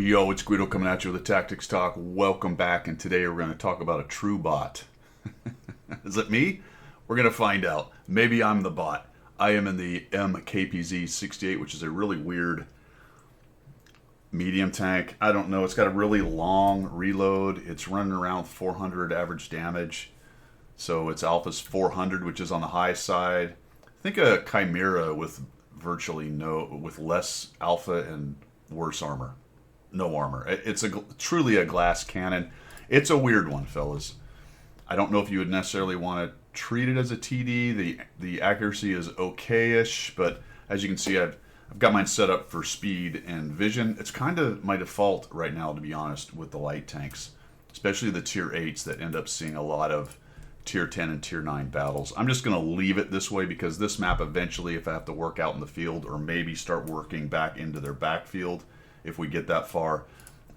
Yo, it's Guido coming at you with a Tactics Talk. Welcome back, and today we're going to talk about a true bot. Is it me? We're going to find out. Maybe I'm the bot. I am in the MKPZ-68, which is a really weird medium tank. I don't know. It's got a really long reload. It's running around 400 average damage. So its alpha's 400, which is on the high side. Think a Chimera with with less alpha and worse armor. No armor. It's truly a glass cannon. It's a weird one, fellas. I don't know if you would necessarily want to treat it as a TD. The accuracy is okay-ish, but as you can see, I've got mine set up for speed and vision. It's kind of my default right now, to be honest, with the light tanks, especially the tier 8s that end up seeing a lot of tier 10 and tier 9 battles. I'm just going to leave it this way because this map eventually, if I have to work out in the field or maybe start working back into their backfield, if we get that far,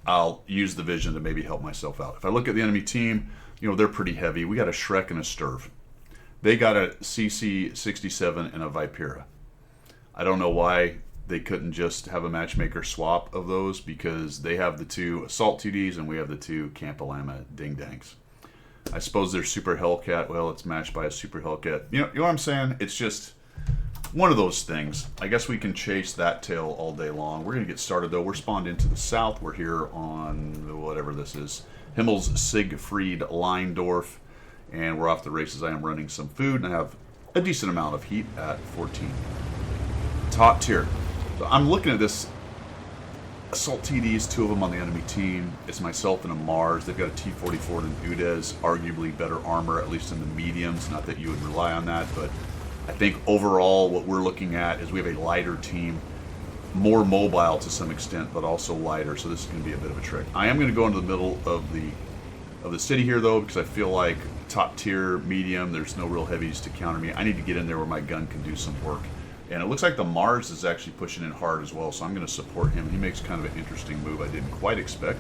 I'll use the vision to maybe help myself out. If I look at the enemy team, they're pretty heavy. We got a Shrek and a Sturv. They got a CC-67 and a Vipera. I don't know why they couldn't just have a matchmaker swap of those, because they have the two Assault TDs and we have the two Campalama Ding Dangs. I suppose they're Super Hellcat. Well, it's matched by a Super Hellcat. You know what I'm saying? It's just one of those things. I guess we can chase that tail all day long. We're going to get started, though. We're spawned into the south. We're here on whatever this is. Himmel's Siegfried Leindorf. And we're off the races. I am running some food, and I have a decent amount of heat at 14. Top tier. So I'm looking at this. Assault TDs, two of them on the enemy team. It's myself and a Mars. They've got a T-44 and an Udez, arguably better armor, at least in the mediums. Not that you would rely on that, but I think overall what we're looking at is we have a lighter team, more mobile to some extent, but also lighter, so this is going to be a bit of a trick. I am going to go into the middle of the city here, though, because I feel like top tier, medium, there's no real heavies to counter me. I need to get in there where my gun can do some work. And it looks like the Mars is actually pushing in hard as well, so I'm going to support him. He makes kind of an interesting move I didn't quite expect.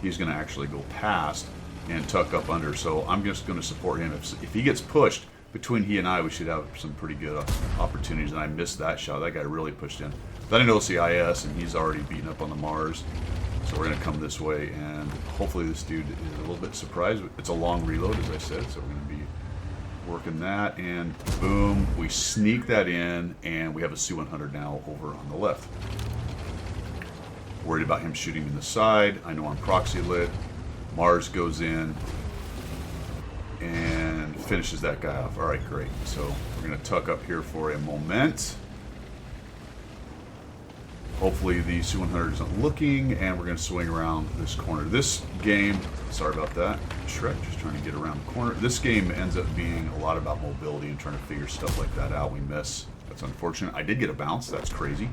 He's going to actually go past and tuck up under, so I'm just going to support him. If he gets pushed, between he and I, we should have some pretty good opportunities, and I missed that shot. That guy really pushed in. Then I know CIS, and he's already beaten up on the Mars, so we're going to come this way, and hopefully this dude is a little bit surprised. It's a long reload, as I said, so we're going to be working that, and boom, we sneak that in, and we have a Su-100 now over on the left. Worried about him shooting in the side. I know I'm proxy lit. Mars goes in and finishes that guy off. All right, great. So we're going to tuck up here for a moment. Hopefully the Su-100 isn't looking, and we're going to swing around this corner. This game, sorry about that, Shrek, just trying to get around the corner. This game ends up being a lot about mobility and trying to figure stuff like that out. We miss. That's unfortunate. I did get a bounce. That's crazy.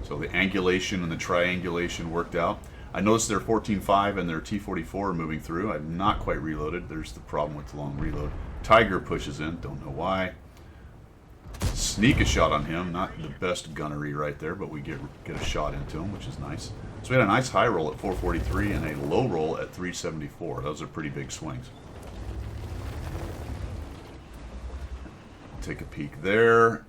So the angulation and the triangulation worked out. I noticed their 14.5 and their T-44 are moving through. I've not quite reloaded. There's the problem with the long reload. Tiger pushes in. Don't know why. Sneak a shot on him. Not the best gunnery right there, but we get a shot into him, which is nice. So we had a nice high roll at 443 and a low roll at 374. Those are pretty big swings. Take a peek there.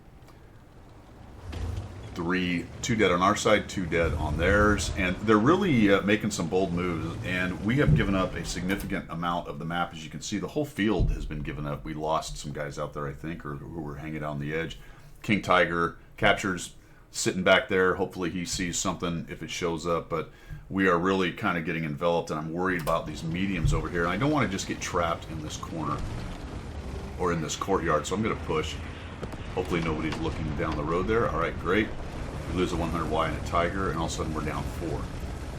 Two dead on our side, 2 dead on theirs, and they're really making some bold moves, and we have given up a significant amount of the map. As you can see, the whole field has been given up. We lost some guys out there, I think, or who were hanging out on the edge. King Tiger captures sitting back there. Hopefully he sees something if it shows up, but we are really kind of getting enveloped, and I'm worried about these mediums over here, and I don't want to just get trapped in this corner or in this courtyard, so I'm going to push. Hopefully nobody's looking down the road there. All right, great. We lose a 100Y and a Tiger, and all of a sudden we're down 4.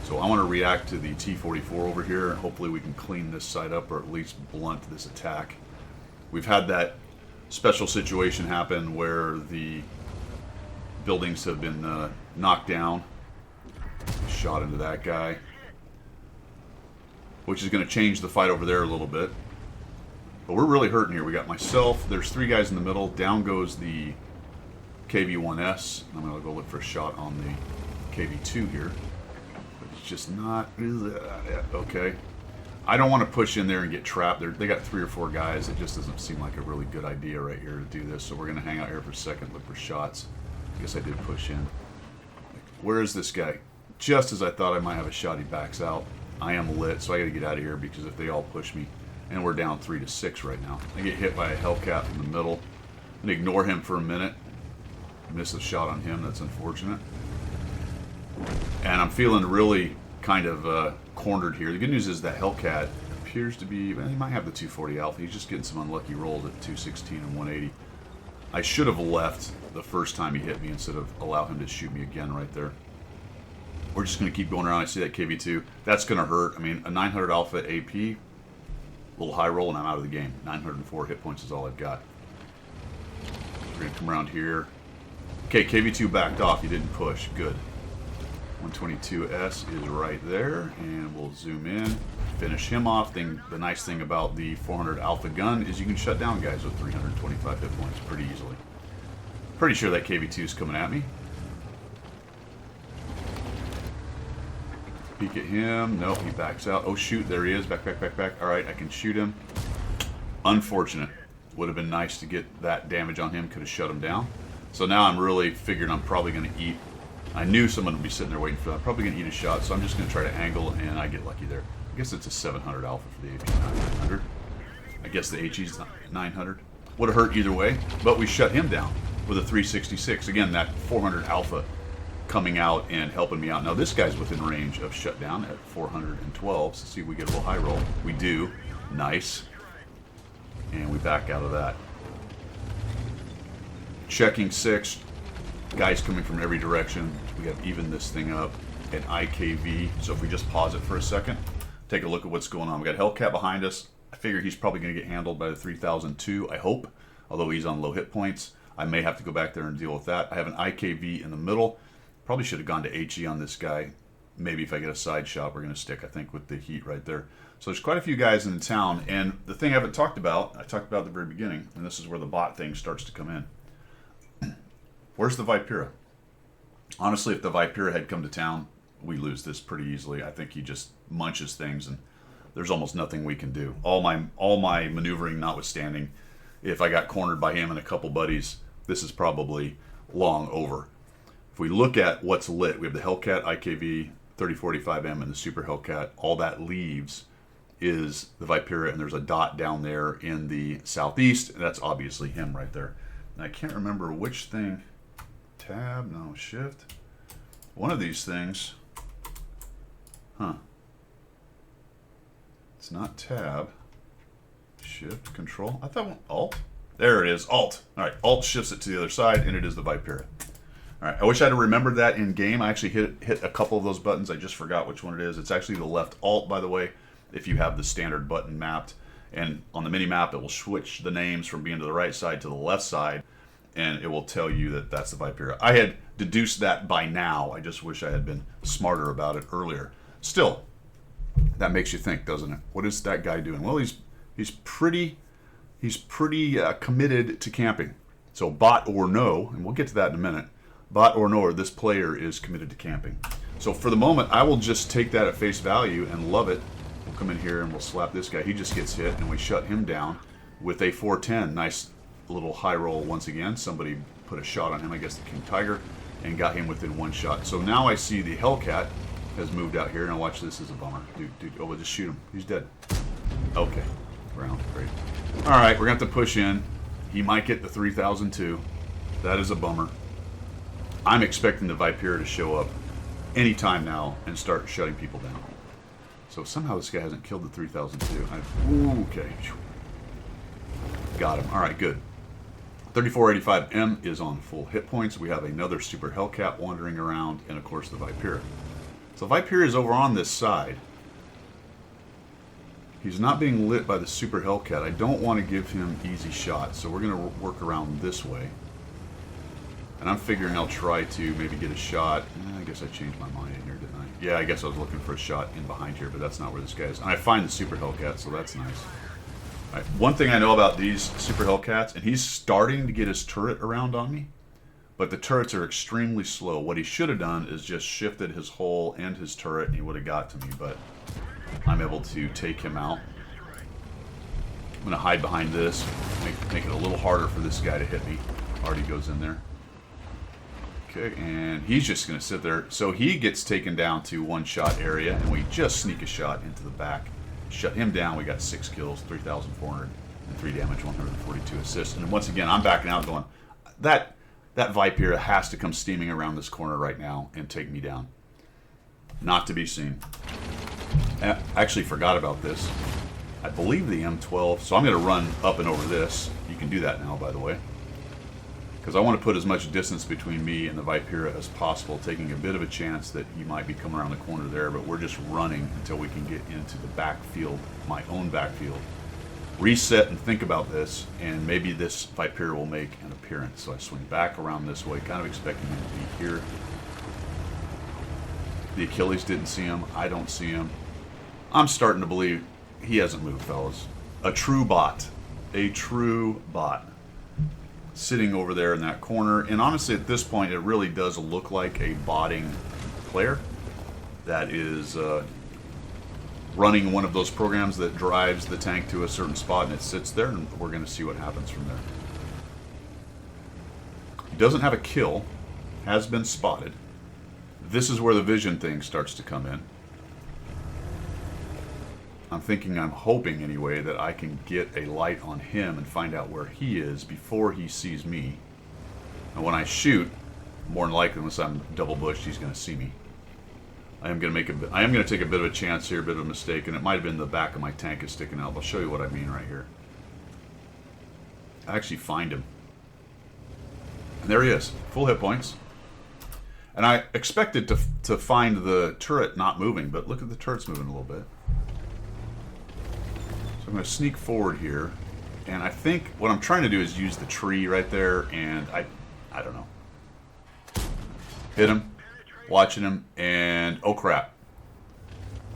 So I want to react to the T-44 over here, and hopefully we can clean this side up or at least blunt this attack. We've had that special situation happen where the buildings have been knocked down. Shot into that guy, which is going to change the fight over there a little bit. But we're really hurting here. We got myself. There's 3 guys in the middle. Down goes the KV-1S. I'm going to go look for a shot on the KV-2 here. But it's just not... Okay. I don't want to push in there and get trapped. They got 3 or 4 guys. It just doesn't seem like a really good idea right here to do this. So we're going to hang out here for a second, look for shots. I guess I did push in. Where is this guy? just as I thought I might have a shot, he backs out. I am lit, so I got to get out of here because if they all push me, and we're down 3-6 right now. I get hit by a Hellcat in the middle. I'm gonna ignore him for a minute. Miss a shot on him, that's unfortunate. And I'm feeling really kind of cornered here. The good news is that Hellcat appears to be, well, he might have the 240 Alpha. He's just getting some unlucky rolls at 216 and 180. I should have left the first time he hit me instead of allow him to shoot me again right there. We're just going to keep going around. I see that KV2. That's going to hurt. I mean, a 900 Alpha AP, a little high roll, and I'm out of the game. 904 hit points is all I've got. We're going to come around here. Okay, KV2 backed off. He didn't push. Good. 122S is right there, and we'll zoom in, finish him off. The nice thing about the 400 Alpha gun is you can shut down guys with 325 hit points pretty easily. Pretty sure that KV2 is coming at me. Peek at him. Nope, he backs out. Oh shoot, there he is. Back, back, back, back. Alright, I can shoot him. Unfortunate. Would have been nice to get that damage on him. Could have shut him down. So now I'm really figuring I'm probably going to eat. I knew someone would be sitting there waiting for that. I'm probably going to eat a shot, so I'm just going to try to angle, and I get lucky there. I guess it's a 700 Alpha for the AP 900. I guess the HE's 900. Would have hurt either way, but we shut him down with a 366. Again, that 400 Alpha coming out and helping me out. Now this guy's within range of shutdown at 412. So see if we get a little high roll. We do. Nice. And we back out of that. Checking 6. Guys coming from every direction. We got to even this thing up at IKV. So if we just pause it for a second, take a look at what's going on. We got Hellcat behind us. I figure he's probably going to get handled by the 3002, I hope. Although he's on low hit points. I may have to go back there and deal with that. I have an IKV in the middle. Probably should have gone to HE on this guy. Maybe if I get a side shot, we're going to stick, I think, with the heat right there. So there's quite a few guys in the town. And the thing I haven't talked about, I talked about at the very beginning, and this is where the bot thing starts to come in. Where's the Vipera? Honestly, if the Vipera had come to town, we lose this pretty easily. I think he just munches things, and there's almost nothing we can do. All my maneuvering notwithstanding, if I got cornered by him and a couple buddies, this is probably long over. If we look at what's lit, we have the Hellcat IKV 3045M and the Super Hellcat. All that leaves is the Vipera, and there's a dot down there in the southeast. That's obviously him right there. And I can't remember which thing. Tab, no, shift. One of these things. Huh. It's not tab. Shift, control. I thought alt. There it is, alt. All right, alt shifts it to the other side, and it is the Vipera. All right, I wish I'd have remembered that in game. I actually hit a couple of those buttons. I just forgot which one it is. It's actually the left alt, by the way, if you have the standard button mapped. And on the mini map, it will switch the names from being to the right side to the left side, and it will tell you that that's the Vipera. I had deduced that by now. I just wish I had been smarter about it earlier. Still, that makes you think, doesn't it? What is that guy doing? Well, he's pretty committed to camping. So bot or no, and we'll get to that in a minute. Bot or no, this player is committed to camping. So for the moment, I will just take that at face value and love it. We'll come in here and we'll slap this guy. He just gets hit, and we shut him down with a 410. Nice little high roll once again. Somebody put a shot on him, I guess the King Tiger, and got him within one shot. So now I see the Hellcat has moved out here. Now watch, this is a bummer. Dude, oh, we'll just shoot him. He's dead. Okay, ground, great. All right, we're going to have to push in. He might get the 3002. That is a bummer. I'm expecting the Vipera to show up anytime now and start shutting people down. So somehow this guy hasn't killed the 3002. Okay. Got him. All right, good. 3485M is on full hit points. We have another Super Hellcat wandering around, and of course the Vipera. So Vipera is over on this side. He's not being lit by the Super Hellcat. I don't want to give him easy shots, so we're going to work around this way. And I'm figuring I'll try to maybe get a shot. I guess I changed my mind in here, didn't I? Yeah, I guess I was looking for a shot in behind here, but that's not where this guy is. And I find the Super Hellcat, so that's nice. All right, one thing I know about these Super Hellcats, and he's starting to get his turret around on me, but the turrets are extremely slow. What he should have done is just shifted his hull and his turret, and he would have got to me, but I'm able to take him out. I'm going to hide behind this, make it a little harder for this guy to hit me. Already goes in there. Okay, and he's just going to sit there. So he gets taken down to one-shot area, and we just sneak a shot into the back. Shut him down. We got 6 kills, 3,403 damage, 142 assists. And once again, I'm backing out going, that Vipera has to come steaming around this corner right now and take me down. Not to be seen. I actually forgot about this. I believe the M12, so I'm going to run up and over this. You can do that now, by the way. Because I want to put as much distance between me and the Vipera as possible, taking a bit of a chance that he might be coming around the corner there, but we're just running until we can get into the backfield, my own backfield. Reset and think about this, and maybe this Vipera will make an appearance. So I swing back around this way, kind of expecting him to be here. The Achilles didn't see him. I don't see him. I'm starting to believe he hasn't moved, fellas. A true bot. A true bot. Sitting over there in that corner. And honestly, at this point, it really does look like a botting player that is running one of those programs that drives the tank to a certain spot and it sits there, and we're going to see what happens from there. He doesn't have a kill. Has been spotted. This is where the vision thing starts to come in. I'm hoping anyway, that I can get a light on him and find out where he is before he sees me. And when I shoot, more than likely, unless I'm double bushed, he's going to see me. I am going to take a bit of a chance here, a bit of a mistake, and it might have been the back of my tank is sticking out. I'll show you what I mean right here. I actually find him. And there he is, full hit points. And I expected to find the turret not moving, but look at the turret's moving a little bit. I'm going to sneak forward here, and I think what I'm trying to do is use the tree right there, and I don't know. Hit him, watching him, and oh crap.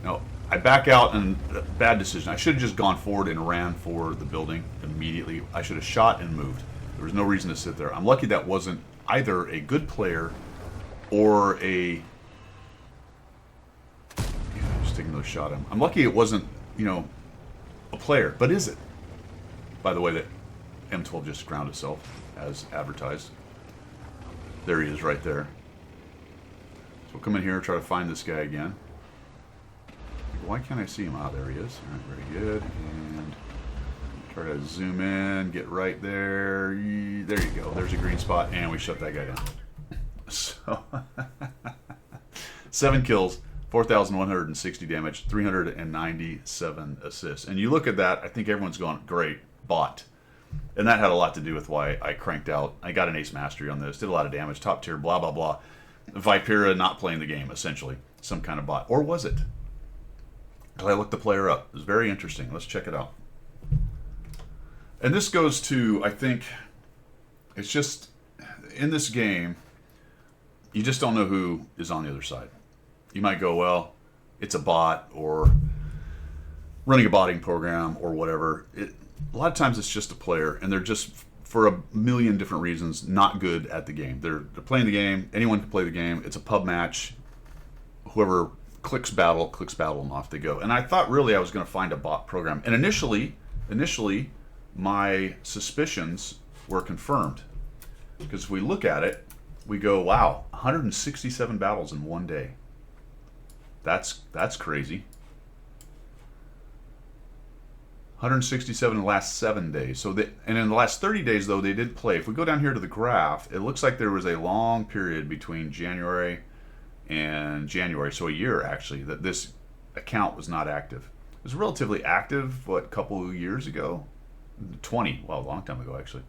No, I back out, and bad decision. I should have just gone forward and ran for the building immediately. I should have shot and moved. There was no reason to sit there. I'm lucky that wasn't either a good player or a... Yeah, just taking those shot at him. I'm lucky it wasn't, you know, a player, but is it? By the way, that M12 just ground itself as advertised. There he is right there. So we'll come in here and try to find this guy again. Why can't I see him? Ah, there he is. All right, very good. And try to zoom in, get right there. There you go. There's a green spot, and we shut that guy down. So 7 kills. 4,160 damage, 397 assists. And you look at that, I think everyone's going, great, bot. And that had a lot to do with why I cranked out. I got an ace mastery on this, did a lot of damage, top tier, blah, blah, blah. Vipera not playing the game, essentially. Some kind of bot. Or was it? Because I looked the player up. It was very interesting. Let's check it out. And this goes to, I think, it's just, in this game, you just don't know who is on the other side. You might go, well, it's a bot or running a botting program or whatever. A lot of times it's just a player, and they're just, for a million different reasons, not good at the game. They're playing the game. Anyone can play the game. It's a pub match. Whoever clicks battle, and off they go. And I thought really I was going to find a bot program. And initially, my suspicions were confirmed. Because if we look at it, we go, wow, 167 battles in one day. That's crazy. 167 in the last 7 days. And in the last 30 days, though, they did play. If we go down here to the graph, it looks like there was a long period between January and January, so a year actually, that this account was not active. It was relatively active, what, a couple of years ago? 20, well, a long time ago actually.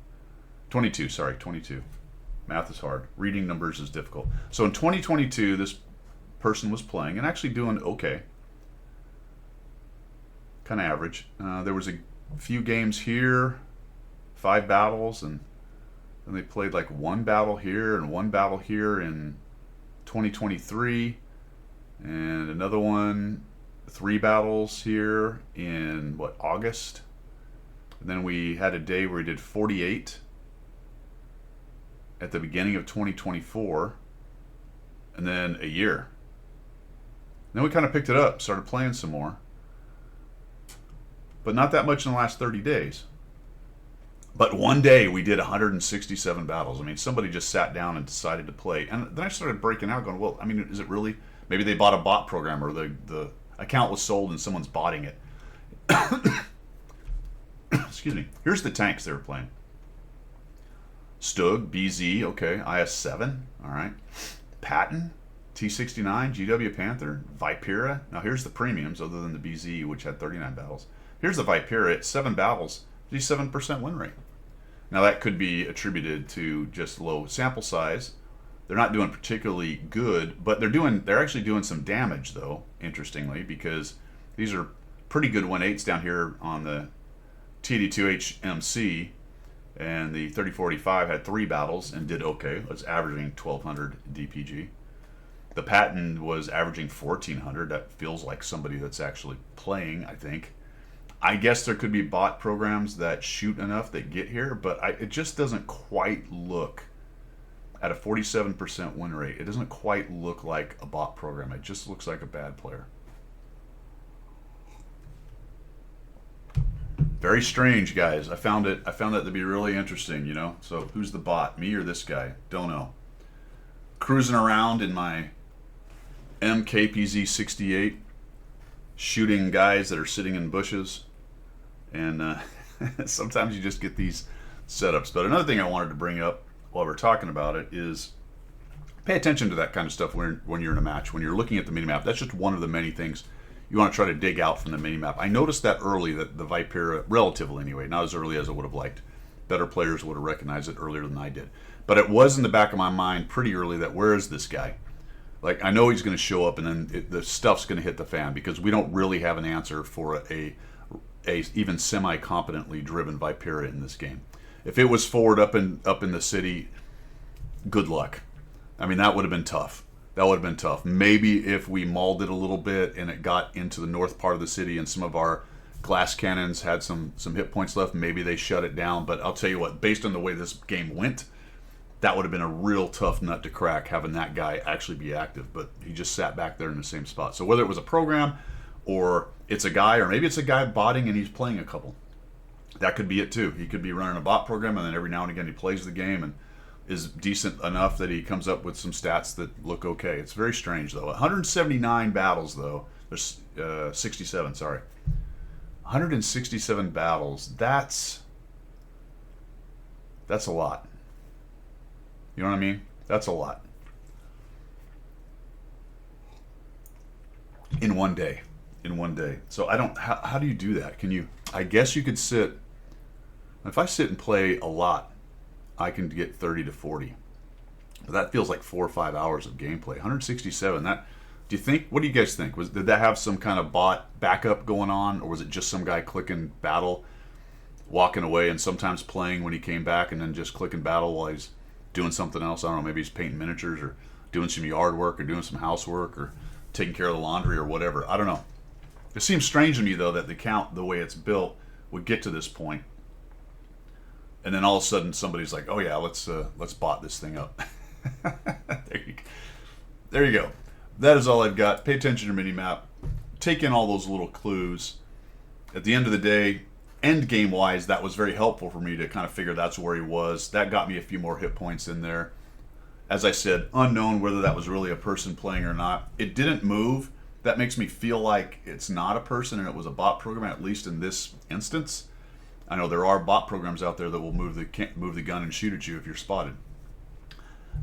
22, sorry, 22. Math is hard. Reading numbers is difficult. So in 2022, this person was playing and actually doing okay. Kind of average. There was a few games here, 5 battles, and then they played like 1 battle here and 1 battle here in 2023, and another one, 3 battles here in what, August? And then we had a day where we did 48 at the beginning of 2024, and then a year. Then we kind of picked it up, started playing some more. But not that much in the last 30 days. But one day we did 167 battles. I mean, somebody just sat down and decided to play. And then I started breaking out going, well, I mean, is it really? Maybe they bought a bot program or the account was sold and someone's botting it. Excuse me. Here's the tanks they were playing. Stug, BZ, okay. IS-7, all right. Patton, T-69, GW Panther, Vipera. Now here's the premiums other than the BZ, which had 39 battles. Here's the Vipera at 7 battles, 57% win rate. Now that could be attributed to just low sample size. They're not doing particularly good, but they're actually doing some damage though, interestingly, because these are pretty good 1/8s down here on the TD2HMC, and the 3045 had 3 battles and did okay. It was averaging 1200 DPG. The Patton was averaging 1400. That feels like somebody that's actually playing, I think. I guess there could be bot programs that shoot enough that get here, but it just doesn't quite look, at a 47% win rate, it doesn't quite look like a bot program. It just looks like a bad player. Very strange, guys. I found that to be really interesting, you know. So who's the bot, me or this guy? Don't know. Cruising around in my MKPZ 68, shooting guys that are sitting in bushes, and sometimes you just get these setups. But another thing I wanted to bring up while we're talking about it is pay attention to that kind of stuff when you're in a match. When you're looking at the minimap, that's just one of the many things you want to try to dig out from the minimap. I noticed that early, that the Vipera, relatively anyway, not as early as I would have liked. Better players would have recognized it earlier than I did. But it was in the back of my mind pretty early that where is this guy? Like, I know he's going to show up and then the stuff's going to hit the fan, because we don't really have an answer for a even semi-competently driven Vipera in this game. If it was forward up in the city, good luck. I mean, that would have been tough. That would have been tough. Maybe if we mauled it a little bit and it got into the north part of the city and some of our glass cannons had some hit points left, maybe they shut it down. But I'll tell you what, based on the way this game went, that would have been a real tough nut to crack, having that guy actually be active. But he just sat back there in the same spot. So whether it was a program or it's a guy, or maybe it's a guy botting and he's playing a couple, that could be it too. He could be running a bot program, and then every now and again he plays the game and is decent enough that he comes up with some stats that look okay. It's very strange though. 179 battles though. There's 67, sorry. 167 battles. That's a lot. You know what I mean? That's a lot. In one day. In one day. So I don't, how do you do that? Can you, I guess you could sit, if I sit and play a lot, I can get 30 to 40. But that feels like 4 or 5 hours of gameplay. 167, that, do you think, what do you guys think? Did that have some kind of bot backup going on, or was it just some guy clicking battle, walking away, and sometimes playing when he came back, and then just clicking battle while he's doing something else? I don't know, maybe he's painting miniatures, or doing some yard work, or doing some housework, or taking care of the laundry, or whatever. I don't know. It seems strange to me, though, that the count, the way it's built, would get to this point, and then all of a sudden somebody's like, "Oh yeah, let's bot this thing up." There you go. That is all I've got. Pay attention to minimap. Take in all those little clues. At the end of the day, end game wise, that was very helpful for me to kind of figure that's where he was. That got me a few more hit points in there. As I said, unknown whether that was really a person playing or not. It didn't move. That makes me feel like it's not a person and it was a bot program, at least in this instance. I know there are bot programs out there that will move the gun and shoot at you if you're spotted.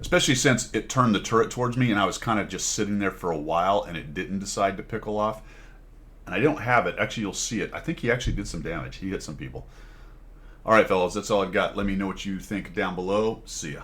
Especially since it turned the turret towards me and I was kind of just sitting there for a while and it didn't decide to pickle off. And I don't have it. Actually, you'll see it. I think he actually did some damage. He hit some people. All right, fellas, that's all I've got. Let me know what you think down below. See ya.